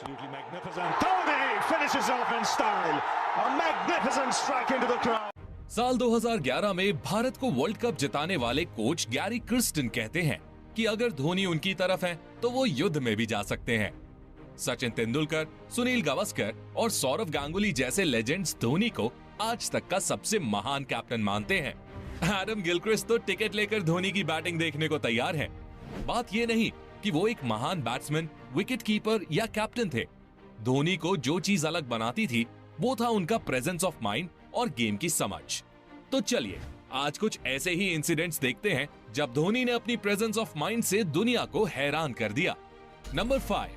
Absolutely magnificent. Dhoni finishes off in style. A magnificent strike into the crowd. साल 2011 में भारत को world cup जिताने वाले कोच गैरी कर्स्टन कहते हैं कि अगर धोनी उनकी तरफ है तो वो युद्ध में भी जा सकते हैं। सचिन तेंदुलकर, सुनील गावस्कर और सौरव गांगुली जैसे लेजेंड्स धोनी को आज तक का सबसे महान कैप्टन मानते हैं। एडम गिलक्रिस्ट तो टिकट लेकर धोनी की बैटिंग देखने को तैयार है। बात ये नहीं कि वो एक महान बैट्समैन, विकेट कीपर या कैप्टन थे। धोनी को जो चीज अलग बनाती थी वो था उनका प्रेजेंस ऑफ माइंड और गेम की समझ। तो चलिए आज कुछ ऐसे ही इंसिडेंट्स देखते हैं जब धोनी ने अपनी प्रेजेंस ऑफ माइंड से दुनिया को हैरान कर दिया। नंबर 5,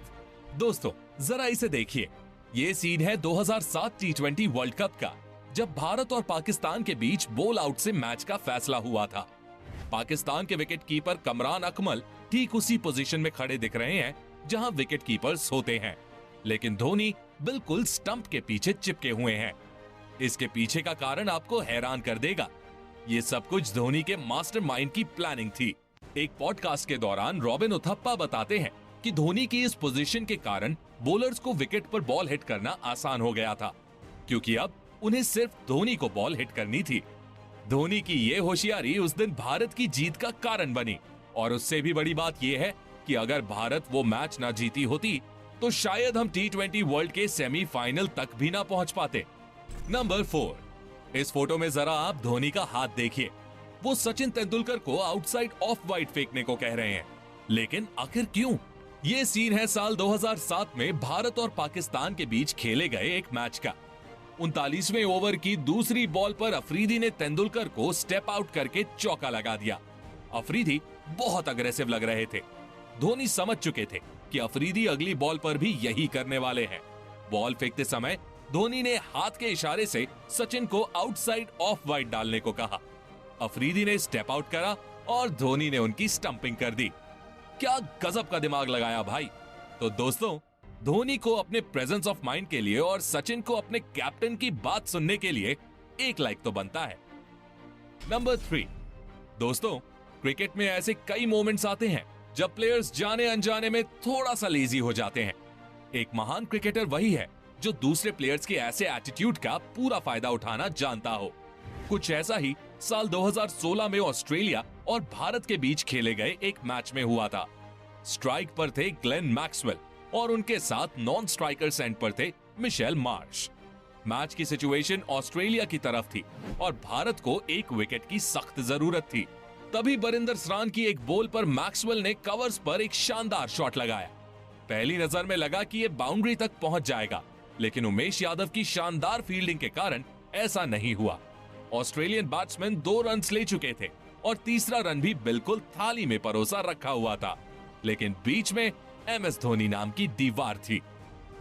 दोस्तों जरा इसे देखिए। ये सीन है 2007 टी20 वर्ल्ड कप का, जब भारत और पाकिस्तान के बीच बॉल आउट से मैच का फैसला हुआ था। पाकिस्तान के विकेट कीपर कमरान अकमल ठीक उसी पोजीशन में खड़े दिख रहे हैं जहां विकेट कीपर्स होते हैं, लेकिन धोनी बिल्कुल स्टंप के पीछे चिपके हुए हैं। इसके पीछे का कारण आपको हैरान कर देगा। ये सब कुछ धोनी के मास्टरमाइंड की प्लानिंग थी। एक पॉडकास्ट के दौरान रॉबिन उथप्पा बताते हैं कि धोनी की इस पोजीशन के कारण बॉलर्स को विकेट पर बॉल हिट करना आसान हो गया था, क्योंकि अब उन्हें सिर्फ धोनी को बॉल हिट करनी थी। धोनी की ये होशियारी उस दिन भारत की जीत का कारण बनी, और उससे भी बड़ी बात यह है कि अगर भारत वो मैच ना जीती होती तो शायद हम टी20 वर्ल्ड के सेमीफाइनल तक भी ना पहुंच पाते। नंबर 4, इस फोटो में जरा आप धोनी का हाथ देखिए। वो सचिन तेंदुलकर को आउटसाइड ऑफ वाइड फेंकने को कह रहे हैं, लेकिन आखिर क्यों? ये सीन है साल 2007 में भारत और पाकिस्तान के बीच खेले गए एक मैच का। 39वें ओवर की दूसरी बॉल पर अफरीदी ने तेंदुलकर को स्टेप आउट करके चौका लगा दिया। अफरीदी बहुत अग्रेसिव लग रहे थे। धोनी समझ चुके थे कि अफरीदी अगली बॉल पर भी यही करने वाले हैं। बॉल फेंकते समय धोनी ने हाथ के इशारे से सचिन को आउटसाइड ऑफ वाइड डालने को कहा। अफरीदी ने स्टेप आउट करा और धोनी ने उनकी स्टंपिंग कर दी। क्या गजब का दिमाग लगाया भाई। तो दोस्तों, धोनी को अपने प्रेजेंस ऑफ माइंड के लिए और सचिन को अपने कैप्टन की बात सुनने के लिए एक लाइक तो बनता है। नंबर 3, दोस्तों क्रिकेट में ऐसे कई मोमेंट्स आते हैं जब प्लेयर्स जाने अनजाने में थोड़ा सा लेजी हो जाते हैं। एक महान क्रिकेटर वही है जो दूसरे प्लेयर्स के ऐसे एटीट्यूड का पूरा फायदा उठाना जानता हो। कुछ ऐसा ही साल 2016 में ऑस्ट्रेलिया और भारत के बीच खेले गए एक मैच में हुआ था। स्ट्राइक पर थे ग्लेन मैक्सवेल और उनके साथ नॉन स्ट्राइकर्स एंड पर थे मिशेल मार्श। मैच की सिचुएशन ऑस्ट्रेलिया की तरफ थी और भारत को एक विकेट की सख्त जरूरत थी। तभी बरिंदर सरान की एक बॉल पर मैक्सवेल ने कवर्स पर एक शानदार शॉट लगाया। पहली नजर में लगा कि ये बाउंड्री तक पहुंच जाएगा, लेकिन उमेश यादव की शानदार फील्डिंग के कारण ऐसा नहीं हुआ। ऑस्ट्रेलियन बैट्समैन 2 रन ले चुके थे और तीसरा रन भी बिल्कुल थाली में परोसा रखा हुआ था, लेकिन बीच में MS धोनी नाम की दीवार थी।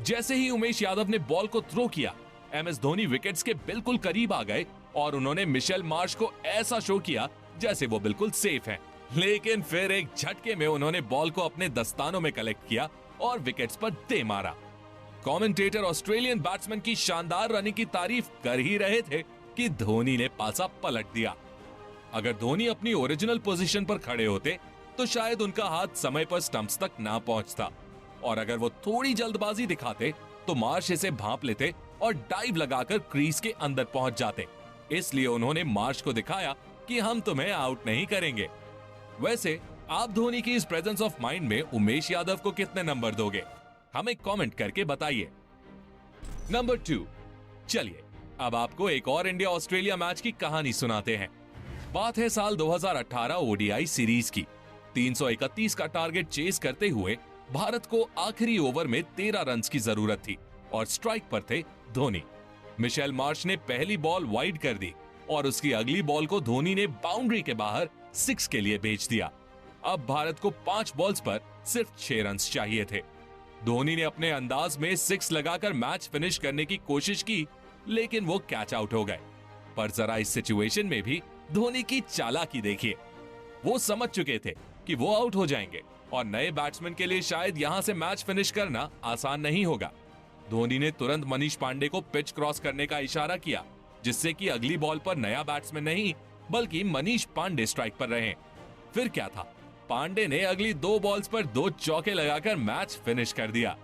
जैसे ही उमेश यादव ने बॉल को थ्रो किया, MS धोनी विकेट्स के बिल्कुल करीब आ गए और उन्होंने मिशेल मार्श को ऐसा शो किया जैसे वो बिल्कुल सेफ हैं। लेकिन फिर एक झटके में उन्होंने बॉल को अपने दस्तानों में कलेक्ट किया और विकेट्स पर दे मारा। कमेंटेटर ऑस्ट्रेलियन बैट्समैन की शानदार रनिंग की तारीफ कर ही रहे थे कि धोनी ने पासा पलट दिया। अगर धोनी अपनी ओरिजिनल पोजीशन पर खड़े होते तो शायद उनका हाथ समय पर स्टंप्स तक ना पहुंचता, और अगर वो थोड़ी जल्दबाजी दिखाते तो मार्श इसे भांप लेते और डाइव लगाकर क्रीज के अंदर पहुंच जाते। इसलिए उन्होंने मार्श को दिखाया कि हम तुम्हें आउट नहीं करेंगे। वैसे आप धोनी की इस प्रेजेंस ऑफ माइंड में उमेश यादव को कितने नंबर दोगे? हमें कमेंट करके बताइए। नंबर 2, चलिए अब आपको एक और इंडिया ऑस्ट्रेलिया मैच की कहानी सुनाते हैं। बात है साल 2018 ओडीआई सीरीज की। 331 का टारगेट चेस करते हुए भारत को आखिरी ओवर में 13 रन की जरूरत थी और स्ट्राइक पर थे धोनी। मिशेल मार्श ने पहली बॉल वाइड कर दी और उसकी अगली बॉल को धोनी ने बाउंड्री के बाहर 6 के लिए भेज दिया। अब भारत को 5 बॉल्स पर सिर्फ 6 रन चाहिए थे। धोनी ने अपने अंदाज में 6 लगाकर मैच फिनिश करने की कोशिश की, लेकिन वो कैच आउट हो गए। पर जरा इस सिचुएशन में भी धोनी की चालाकी देखिए। वो समझ चुके थे कि वो आउट हो जाएंगे और नए बैट्समैन के लिए शायद यहां से मैच फिनिश करना आसान नहीं होगा। धोनी ने तुरंत मनीष पांडे को पिच क्रॉस करने का इशारा किया, जिससे कि अगली बॉल पर नया बैट्समैन नहीं बल्कि मनीष पांडे स्ट्राइक पर रहे। फिर क्या था, पांडे ने अगली 2 बॉल्स पर 2 चौके लगाकर मैच फिनिश कर दिया।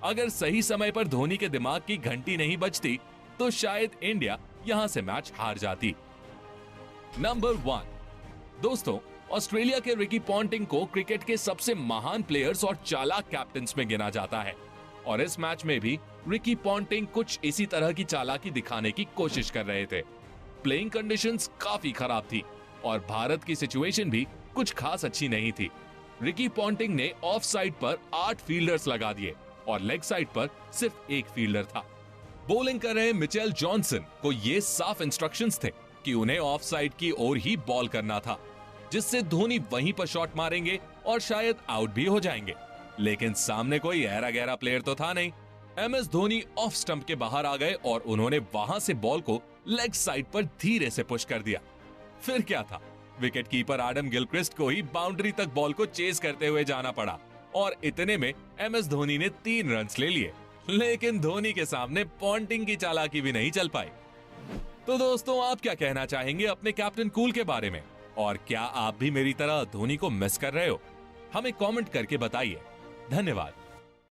अगर सही समय पर धोनी के दिमाग की घंटी नहीं बजती तो शायद इंडिया यहां से मैच हार जाती। नंबर 1। दोस्तों, ऑस्ट्रेलिया के रिकी पॉन्टिंग को क्रिकेट के सबसे महान प्लेयर्स और चालाक कैप्टन्स में गिना जाता है और इस मैच में भी रिकी पॉन्टिंग कुछ इसी तरह की चालाकी दिखाने की कोशिश कर रहे थे। प्लेइंग कंडीशंस काफी खराब थी और भारत की सिचुएशन भी कुछ खास अच्छी नहीं थी। रिकी पॉन्टिंग ने ऑफ साइड पर 8 फील्डर्स लगा दिए और लेग साइड पर सिर्फ 1 फील्डर था। बॉलिंग कर रहे मिचेल जॉनसन को ये साफ इंस्ट्रक्शंस थे कि उन्हें ऑफ साइड की ओर ही बॉल करना था, जिससे धोनी वहीं पर शॉट मारेंगे और शायद आउट भी हो जाएंगे। लेकिन सामने कोई ऐरा गहरा प्लेयर तो था नहीं। एमएस धोनी ऑफ स्टंप के बाहर आ गए और उन्होंने वहां से बॉल को लेग साइड पर धीरे से पुश कर दिया। फिर क्या था, विकेट कीपर एडम गिलक्रिस्ट को ही बाउंड्री तक बॉल को चेस करते हुए जाना पड़ा और इतने में एमएस धोनी ने 3 रन्स ले लिए। लेकिन धोनी के सामने पॉन्टिंग की चालाकी भी नहीं चल पाई। तो दोस्तों, आप क्या कहना चाहेंगे अपने कैप्टन कूल के बारे में? और क्या आप भी मेरी तरह धोनी को मिस कर रहे हो? हमें कमेंट करके बताइए। धन्यवाद।